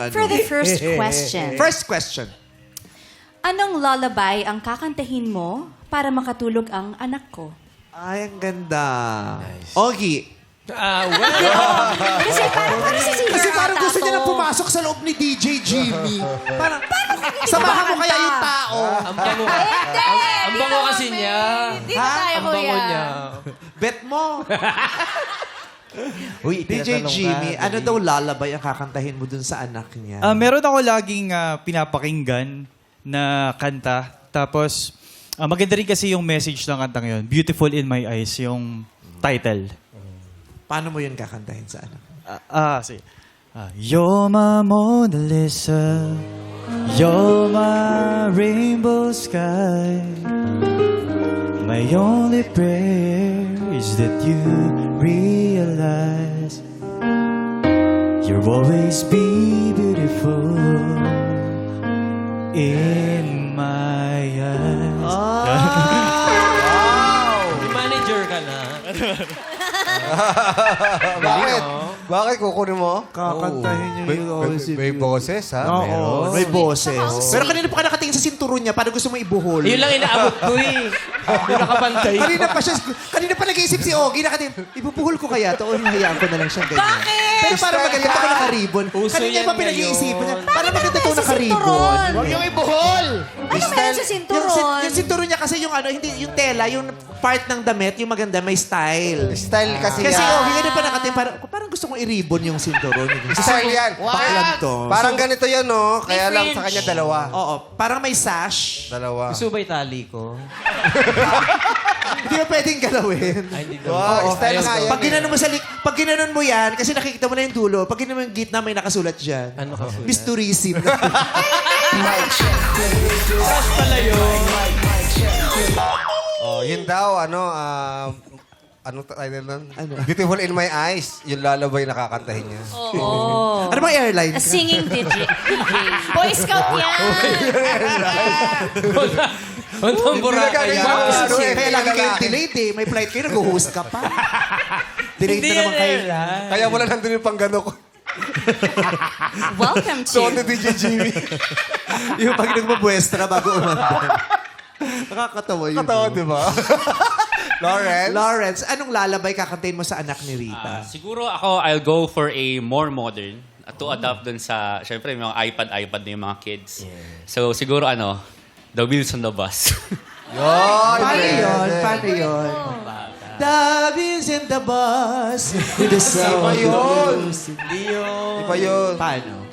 ano. For the first question. First question. Anong lullaby ang kakantahin mo para makatulog ang anak ko? Ay, ang ganda. Ogie. Kasi Kasi parang gusto niya na pumasok sa loob ni DJ Jimmy. Parang, samahan mo kaya yung tao. Ang bango, ang bango kasi niya. Hindi na tayo, Ang bango kuya. niya. Bet mo. Uy, DJ Jimmy, ano daw lullaby ang kakantahin mo dun sa anak niya? Meron ako laging pinapakinggan na kanta. Tapos, maganda rin kasi yung message ng kantang yun. Beautiful in My Eyes, yung title. Paano mo yun kakantahin sa anak? Sige. You're my Mona Lisa, you're my rainbow sky. My only prayer is that you realize you'll always be beautiful in my eyes. Manager ka na. Bakit? Bakit kukunin mo? Kakantahin niya yung always May boses, ha? Oo, Meron. may boses. Pero kanina pa ka nakatingin sa sinturon niya, parang gusto mo ibuhol. Yun lang inaabot ko eh. Yung nakabantay. Kanina pa nag-iisip si Ogie, nakatingin, ibubuhol ko kaya to o hinahayaan ko na lang siyang ganyan. Bakit? Pero parang maganda ko naka-ribbon. Uso Kanina yan pa pinag-iisipan niya, parang maganda ko sa naka-ribbon. sinturon? Huwag yung ibuhol! Ano meron sa sinturon? Yung sinturon niya kasi yung ano, hindi yung tela, yung part ng damit, yung maganda, may style. Style kasi Kasi yan. Ogie, ganun pa nakatingin, parang gusto kong i-ribbon yung sinturon. Style yan. Paklam to. Parang ganito yan, no? Kaya lang sa fringe. kanya dalawa. Oo, parang may sash. Dalawa. Gusto ba itali ko? Hindi mo pwedeng galawin. Ay, hindi daw. Wow, style nga yan. Pag ginanon mo pag ginanon mo yan, kasi nakikita mo na yung dulo, pag ginanon mo yung gitna, may nakasulat dyan. Ano kasi? Mysterism. Oh, yun daw, anong title nun? Ano? Beautiful in My Eyes. Yung lalabay na kakantahin niya. Oo. Ano bang airline? A singing DJ. Boy Scout yan. Ang Boracay. Kaya lagi kayong delayed eh. May flight kayo, nag-host ka pa. Delayed na naman kayo. Kaya wala nandun yung panggano ko. Welcome So, to... ni DJ Jimmy. Yung pag nagmabuestra bago umanda. Nakakatawa yun. Katawa, no? di ba? Lawrence? Lawrence, anong lalabay kakantayin mo sa anak ni Rita? Siguro ako, I'll go for a more modern to adapt dun sa, syempre, yung mga iPad na yung mga kids. So, siguro The Wheels on the Bus. Paano yun? Paano yun? The wheels in the bus with the sound of music. Iba yun. Paano?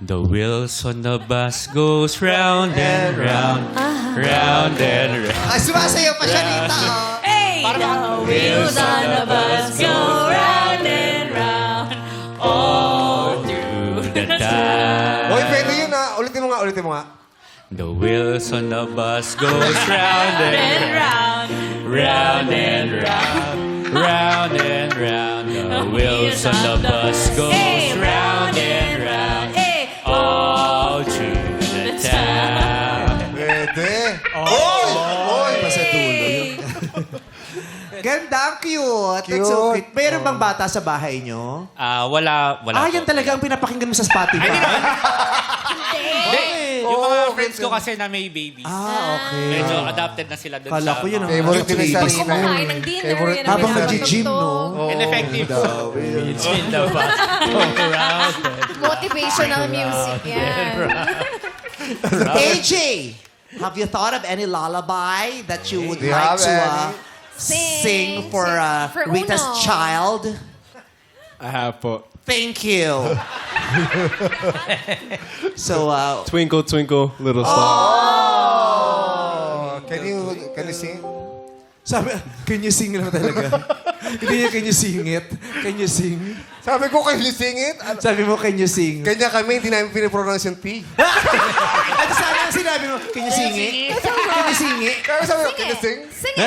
The wheels on the bus goes round and round, round and round. Ay, sumasayaw pa siya, Rita. Hey! The wheels on the bus go round and round all through the town. Oy, pwede yun, ha? Ulitin mo nga. The wheels on the bus goes round and round, round and round, round and round. The wheels on the bus goes round and round, all through the town. Pwede. Oy! Sa dulo yun. Ganda, ang cute. That's so cute. Mayroon bang bata sa bahay nyo? Wala Yan po. talaga ang pinapakinggan mo sa Spotify. Hindi. Yung mga friends ko kasi na may babies. Okay. Medyo adapted na sila dun Kala sa... ko yun ang Favorite din sa babies. Rina. Kumakain ng dinner. Favorite yan ang Habang pinapanood nag-gym, to. no? Ineffective. It's in the bus. Around. Motivational music yan. AJ, have you thought of any lullaby that you would Do you like have to any? sing for For Rita's Uno. child? I have po. Thank you. So, Twinkle, twinkle, little star. Oh, can you sing? sabi, can you sing naman talaga? Hindi niya, can you sing it? Can you sing? Sabi ko, can you sing it? Sabi mo, can you sing? Kanya kami, hindi namin pinipronounce yung T. At sana ang sinabi mo, can you sing it? Can you sing it? Kaya sabi ko, can you sing? Sing it.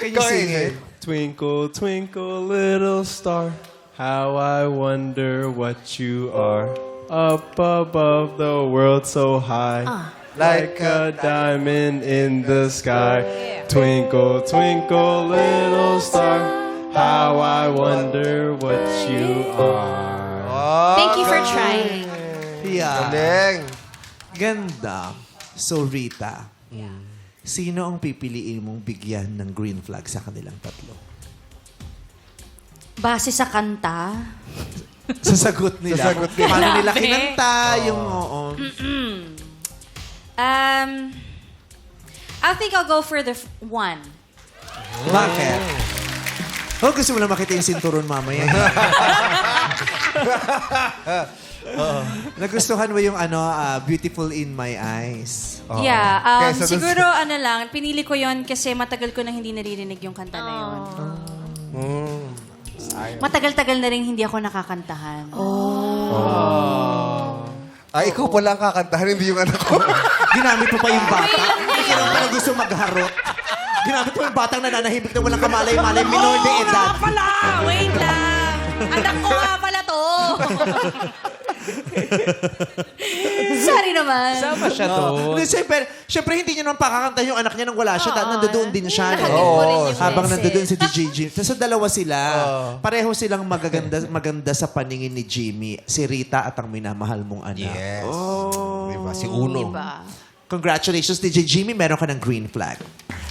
Can you Go sing ahead. it? Twinkle, twinkle, little star. How I wonder what you are. Up above the world so high. Like a diamond in the sky. Twinkle, twinkle, little star. How I wonder what you are. Thank you, We're trying. Yeah. Galing. Ganda. So, Rita, sino ang pipiliin mong bigyan ng green flag sa kanilang tatlo? Base sa kanta. Sa sagot nila. Sa sagot nila. Paano nila Grabe. kinanta yung oo. I think I'll go for the one. Bakit? Oh, gusto mo lang makita yung sinturon mamaya. Nagustuhan mo yung Beautiful in My Eyes. Yeah, Kesa dun siguro pinili ko yon kasi matagal ko na hindi naririnig yung kanta na yun. Matagal-tagal na rin hindi ako nakakantahan. Ay, ikaw pala ang kakantahan, hindi yung anak ko. Ginamit mo pa yung bata. Kasi naman pala gusto magharot. Ginamit mo yung batang nananahimik na walang kamalay-malay, minor de edad. Pala! Wait lang! Anak ko nga pala to! Sorry naman. Sama siya to. Siyempre, hindi niya naman pakakanta yung anak niya nang wala siya. Nandoon din siya. Nakagin ko rin yung Habang message. nandoon si Jimmy. Tapos dalawa sila. Pareho silang maganda sa paningin ni Jimmy. Si Rita at ang minamahal mong anak. Yes. Diba? Si Uno. Diba? Congratulations, DJ Jimmy. Meron ka ng green flag.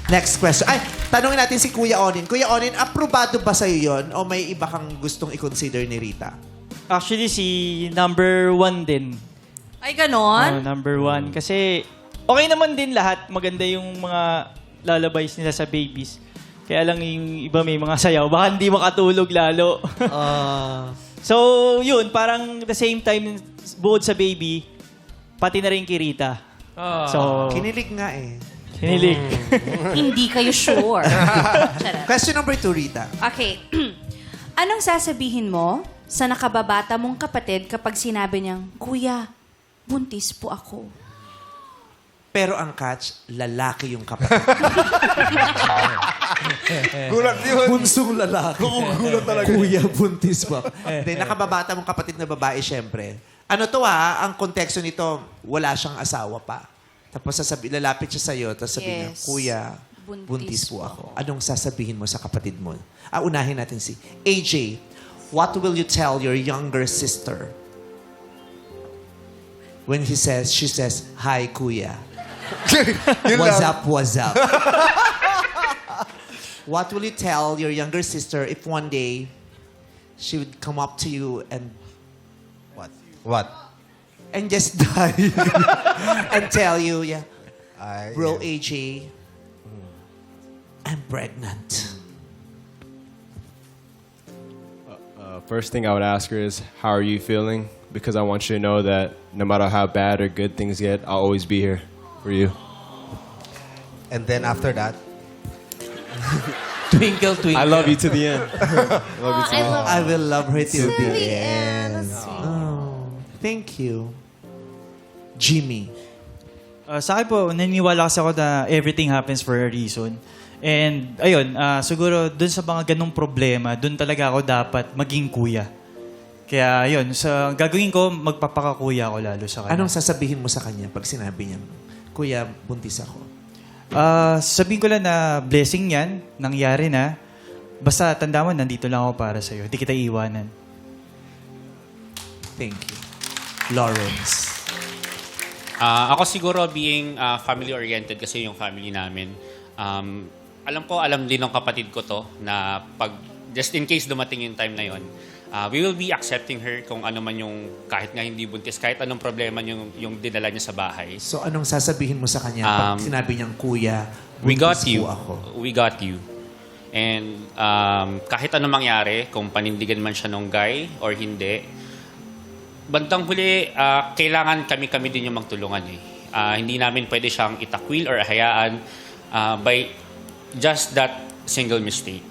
Next question. Ay, tanungin natin si Kuya Onin. Kuya Onin, aprobado ba sa'yo yun? O may iba kang gustong i-consider ni Rita? Actually, si number 1 din. Ay, ganon? Number 1. Kasi okay naman din lahat. Maganda yung mga lullabies nila sa babies. Kaya lang yung iba may mga sayaw. Baka hindi makatulog lalo. So, yun. Parang the same time, buod sa baby, pati na rin kay Rita. So, Kinilig nga eh. hinilig. Hindi kayo sure. Charot. Question number 2, Rita. Okay. Anong sasabihin mo sa nakababata mong kapatid kapag sinabi niyang, Kuya, buntis po ako? Pero ang catch, lalaki yung kapatid. Gulat yun. Bunsong lalaki. Gulat talaga. Kuya, buntis pa. Then, nakababata mong kapatid na babae, syempre. Ano to ang konteksto nito, wala siyang asawa pa. Tapos lalapit siya sa'yo, tapos sabi niya, Yes. Kuya, buntis po ako. Anong sasabihin mo sa kapatid mo? Unahin natin si AJ. What will you tell your younger sister when she says, Hi, Kuya. Yun What's lang. up, what's up? What will you tell your younger sister if one day she would come up to you and What? and just die and tell you, Ay, Bro, yeah. AJ, I'm pregnant. First thing I would ask her is, how are you feeling? Because I want you to know that no matter how bad or good things get, I'll always be here for you. And then after that, Twinkle, twinkle. I love you to the end. Love you to the end. I will love her till the end. Oh, thank you. Jimmy. Sa akin po, naniniwala kasi ako na everything happens for a reason. And ayun, siguro dun sa mga ganong problema, dun talaga ako dapat maging kuya. Kaya yun, sa gagawin ko, magpapakakuya ako lalo sa kanya. Anong sasabihin mo sa kanya pag sinabi niya, Kuya, buntis ako? Sabihin ko lang na blessing yan, nangyari na. Basta tanda mo, nandito lang ako para sa'yo. Hindi kita iiwanan. Thank you. Lawrence. Ako siguro being family-oriented kasi yung family namin. Alam din ng kapatid ko to na pag just in case dumating yung time na yon, we will be accepting her kung ano man yung kahit nga hindi buntis, kahit anong problema yung dinala niya sa bahay. So, anong sasabihin mo sa kanya pag sinabi niyang, Kuya, We got buntis you. po ako? We got you. And kahit anong mangyari, kung panindigan man siya nung guy or hindi, bandang huli, kailangan kami din yung magtulungan eh. Hindi namin pwede siyang itakwil or hayaan by just that single mistake.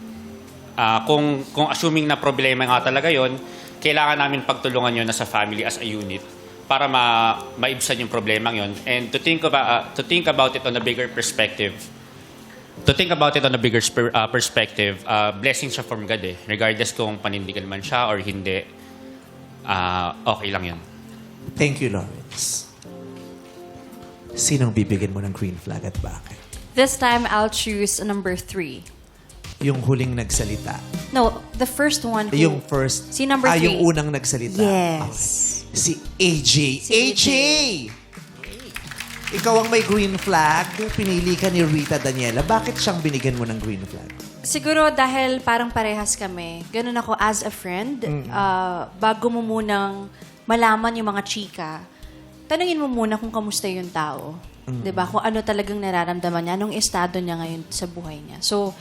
Kung assuming na problema nga talaga yon, kailangan namin pagtulungan yon as a family, as a unit, para maibsan yung problema yon. And to think about it on a bigger perspective, blessing siya from God eh. Regardless kung panindigan man siya or hindi, okay lang yun. Thank you, Lawrence. Sinong bibigyan mo ng green flag at bakit? This time, I'll choose number 3. Yung huling nagsalita. No, the first one who... Yung first... Si number 3. yung unang nagsalita. Yes. si AJ. AJ! Ikaw ang may green flag. Pinili ka ni Rita Daniela. Bakit siyang binigyan mo ng green flag? Siguro dahil parang parehas kami. Ganun ako as a friend. Bago mo munang malaman yung mga chika, tanungin mo muna kung kamusta yung tao. 'Di ba? Kung ano talagang nararamdaman niya, anong estado niya ngayon sa buhay niya. So,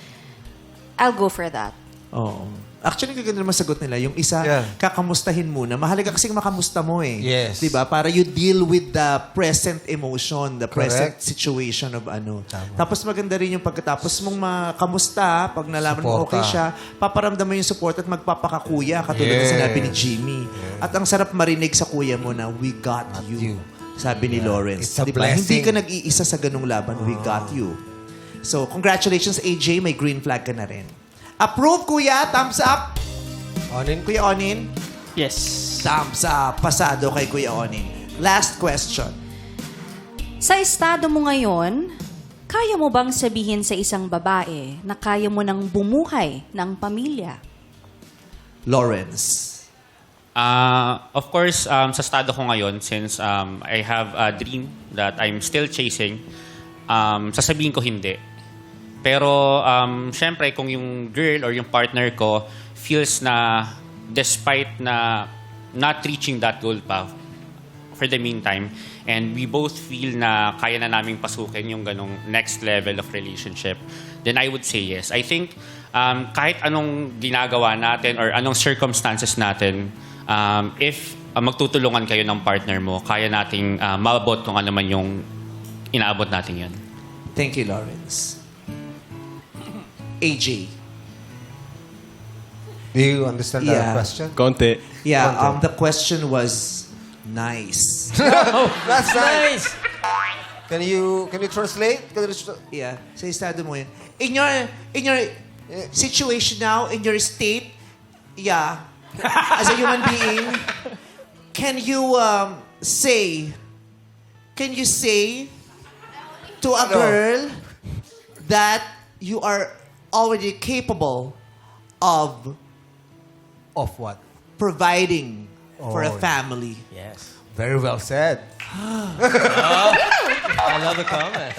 I'll go for that. Oo. Actually, gaganda naman sagot nila. Yung isa, Yeah. kakamustahin muna. Mahalaga kasing makamusta mo eh. Yes. Diba? Para you deal with the present emotion, the present Correct. situation of ano. Tama. Tapos maganda rin yung pagkatapos mong makamusta, pag nalaman mo Suporta. okay siya, paparamdam mo yung support at magpapakakuya, katulad ng Yes. sinabi ni Jimmy. At ang sarap marinig sa kuya mo na, we got you. you. Sabi ni Lawrence. It's a Diba? Hindi blessing. ka nag-iisa sa ganung laban, we got you. So, congratulations AJ, may green flag ka na rin. Approve, kuya. Thumbs up. Onin? Kuya Onin. Yes. Thumbs up. Pasado kay Kuya Onin. Last question. Sa estado mo ngayon, kaya mo bang sabihin sa isang babae na kaya mo nang bumuhay ng pamilya? Lawrence. Of course, sa estado ko ngayon, since I have a dream that I'm still chasing, sasabihin ko hindi. Pero, syempre, kung yung girl or yung partner ko feels na despite na not reaching that goal pa for the meantime, and we both feel na kaya na naming pasukin yung ganong next level of relationship, then I would say yes. I think kahit anong ginagawa natin or anong circumstances natin, if magtutulungan kayo ng partner mo, kaya nating maabot kung ano man yung inaabot natin yun. Thank you, Lawrence. AJ. Do you understand Yeah. the question? Konti. Yeah, the question was nice. That's nice. Can you translate? Yeah, sa estado mo yun. In your situation now, in your state, yeah, as a human being, can you say to a girl that you are already capable of Of what? providing for a Oh. family? Yes. Very well said. I love the comment.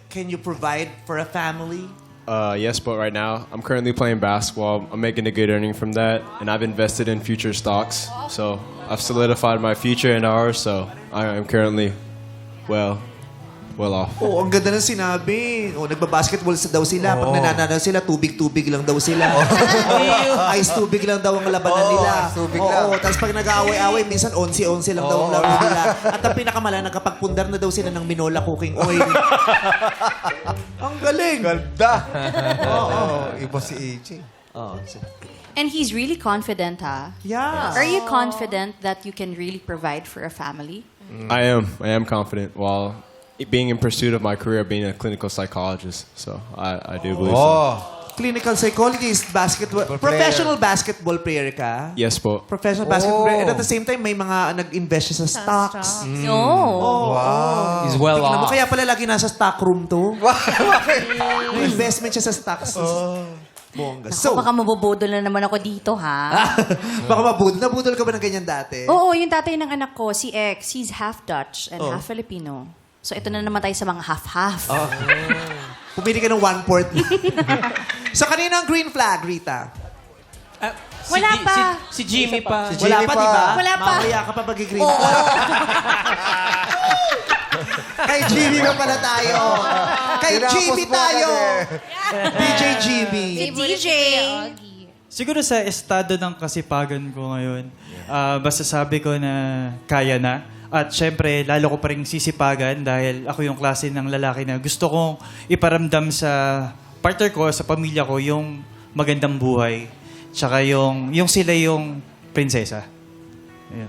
Can you provide for a family? Yes, but right now I'm currently playing basketball. I'm making a good earning from that, and I've invested in future stocks. So I've solidified my future and ours. So I am currently well off. Oo, ang ganda ng sinabi. O, nagbabasketball daw sila. Pag nananalo sila, tubig-tubig lang daw sila. Ice tubig lang daw ang labanan nila. ice tubig lang. Oo, tapos pag nag-aaway-aaway, minsan 11-11 lang daw ang laro nila. At ang pinakamala, nakapagpundar na daw sila ng Minola cooking oil. Ang galing. Ganda. Oo. Iba si AJ. Oo. And he's really confident, ha? Yeah. Are you confident that you can really provide for a family? I am confident while being in pursuit of my career being a clinical psychologist. So I do believe so. Oh. Clinical psychologist, basketball, professional basketball player ka? Yes po. Professional basketball player. And at the same time, may mga nag-invest siya sa stocks. No. He's well Tingnan mo, off. kaya pala lagi nasa stock room to. May investment siya sa stocks. Bongga. So, Baka mabubudol na naman ako dito, ha? baka nabudol ka ba ng ganyan dati? Oo, yung tatay ng anak ko, si X, he's half Dutch and half Filipino. So ito na naman tayo sa mga half-half. Pumili ka ng 1/4. So, kanina ang green flag, Rita? Wala pa. Si Jimmy pa. Wala pa, di ba? Wala pa. Mamaya ka pa mag-green flag. Kay Jimmy pa pala tayo. Kay Tinapos Jimmy mo tayo. agad DJ Jimmy. Si DJ. Siguro sa estado ng kasipagan ko ngayon, basta sabi ko na kaya na. At syempre, lalo ko pa rin sisipagan dahil ako yung klase ng lalaki na gusto kong iparamdam sa partner ko, sa pamilya ko, yung magandang buhay. Tsaka yung sila yung prinsesa. Ayan.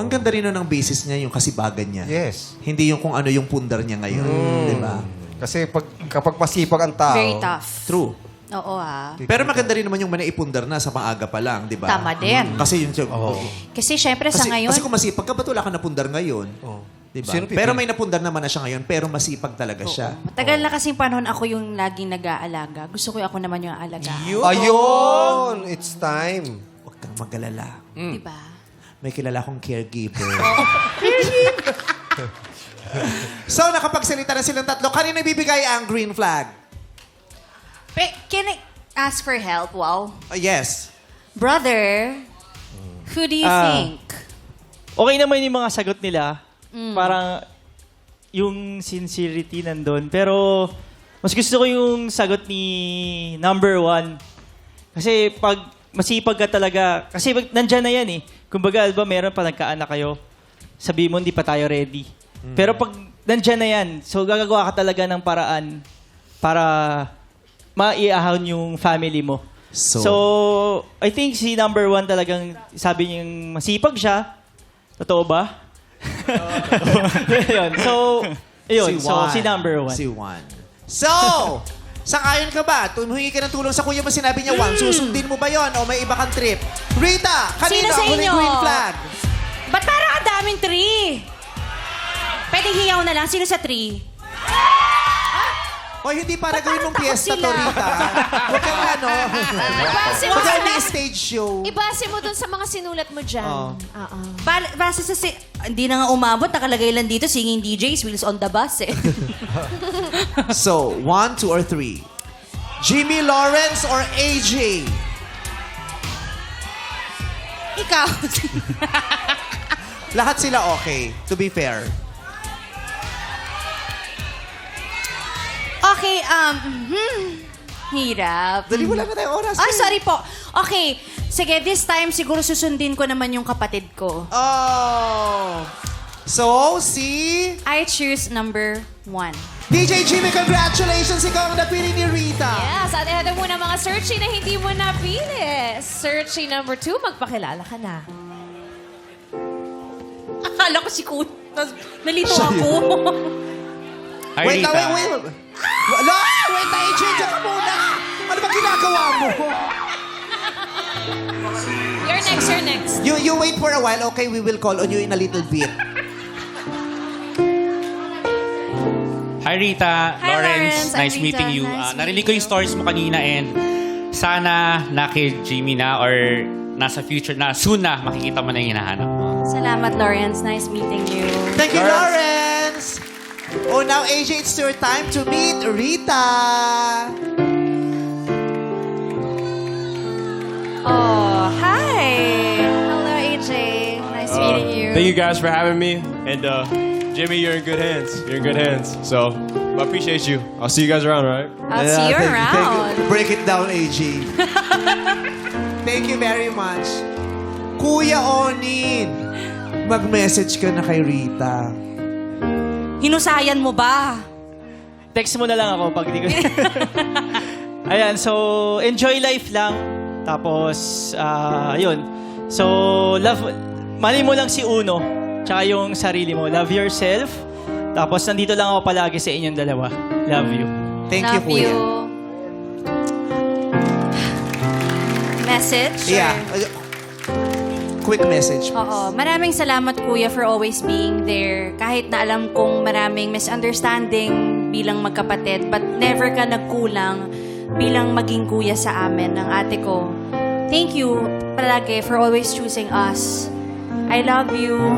Ang ganda rin nun ng basis niya, yung kasibagan niya. Yes. Hindi yung kung ano yung pundar niya ngayon. Di ba? Kasi kapag masipag ang tao, Very tough. True. Oo, ha? Pero maganda rin naman yung manaipundar na sa maaga pa lang, di ba? Tama din. Kasi yun siya. Kasi syempre sa ngayon, Kasi kung masipag ka, ba't wala ka napundar ngayon? Di ba? Sino pipili? Pero may napundar naman na siya ngayon, pero masipag talaga siya. matagal na kasing panahon ako yung laging nag-aalaga. Gusto ko ako naman yung aalaga. ayun! It's time. Huwag kang mag-alala. Diba? may kilala akong caregiver. So, nakapagsalita na silang tatlo. Kanino ibibigay ang green flag? Can I ask for help? Wow. Yes. Brother, who do you think? Okay naman yung mga sagot nila. Parang yung sincerity nandun. Pero mas gusto ko yung sagot ni number 1. Kasi pag masipag ka talaga, kasi nandyan na yan eh. Kumbaga, alba, meron pa nagkaanak kayo, sabihin mo, hindi pa tayo ready. Pero pag nandyan na yan, so gagawa ka talaga ng paraan para maiahon yung family mo. So, I think si number 1 talagang sabi niyang masipag siya. Totoo ba? Ayun. So, ayun. Si number 1. Si Juan. So, sangayon ka ba? Humingi ka ng tulong sa kuya mo, sinabi niya, Juan, susundin mo ba yon o may iba kang trip? Rita, kanino Sino sa ang huling inyo? green flag? Ba't parang ang daming tree? Pwedeng hiyaw na lang. Sino sa tree? O hindi para gawin mong piyesta to, Rita. Huwag kang ano. Ibase mo Huwag sa kang may stage show. Ibase mo dun sa mga sinulat mo dyan. Oo. Base sa hindi na nga umabot, nakalagay lang dito, singing DJs, wheels on the bus eh. So, 1, 2, or 3? Jimmy Lawrence or AJ? Ikaw. Lahat sila okay, to be fair. Okay, hirap. Dali, wala na tayong oras. Ay, sorry po. Okay, sige, this time siguro susundin ko naman yung kapatid ko. Oh. So, si I choose number 1. DJ Jimmy, congratulations! Ikaw ang napili ni Rita. Yes, at ito muna mga searching na hindi mo napili. Searching number 2, magpakilala ka na. Akala ko si Kun. Nalito ako. Hi, Wait, Rita. wait. Wala! Wait, AJ, dyan ka muna! Ano ba ginagawa mo? You're next. You wait for a while, okay? We will call on you in a little bit. Hi, Rita. Hi, Lawrence. I'm Nice Rita. meeting you. Nice Narinig meeting ko yung stories mo kanina and sana na kay Jimmy na or nasa future na, soon na makikita mo na yung hinahanap mo. Salamat, Lawrence. Nice meeting you. Thank you, Lawrence! Oh, now, AJ, it's your time to meet Rita! Oh, hi. Hello, AJ. Nice meeting you. Thank you guys for having me. And Jimmy, you're in good hands. You're in good hands. So I appreciate you. I'll see you guys around, all right? I'll see you Thank around. you. Break it down, AJ. Thank you very much. Kuya Onin, mag-message ka na kay Rita. Hinusayan mo ba? Text mo na lang ako pag di ko... Ayan, so enjoy life lang. Tapos, yun. So, mali mo lang si Uno, tsaka yung sarili mo. Love yourself. Tapos, nandito lang ako palagi sa inyong dalawa. Love you. Thank you, Love Kuya. you. Message? Yeah. Quick message. Oo. Maraming salamat, Kuya, for always being there. Kahit na alam kong maraming misunderstanding bilang magkapatid, but never ka nagkulang bilang maging kuya sa amin ng ate ko. Thank you palagi for always choosing us. I love you.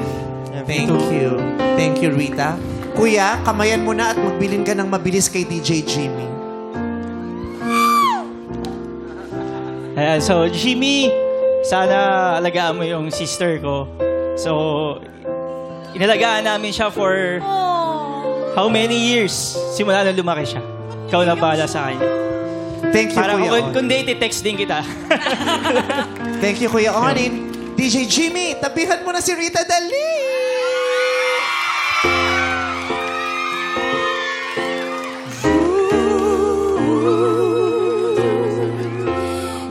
Thank you. Thank you, Rita. Kuya, kamayan mo na at magbilin ka ng mabilis kay DJ Jimmy. Ayan, so Jimmy, sana alagaan mo yung sister ko. So, inalagaan namin siya for how many years? Simula nung lumaki siya. Ikaw na bahala sa kanya. Thank you, Para Kuya Onin. kung date, text din kita. Thank you, Kuya Onin. DJ Jimmy, tabihan mo na si Rita, dali!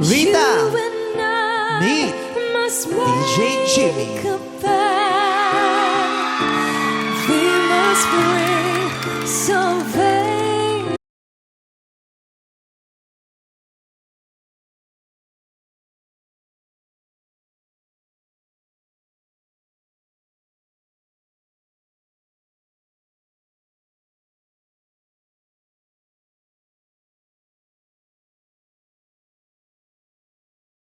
Rita, meet DJ Jimmy. We must break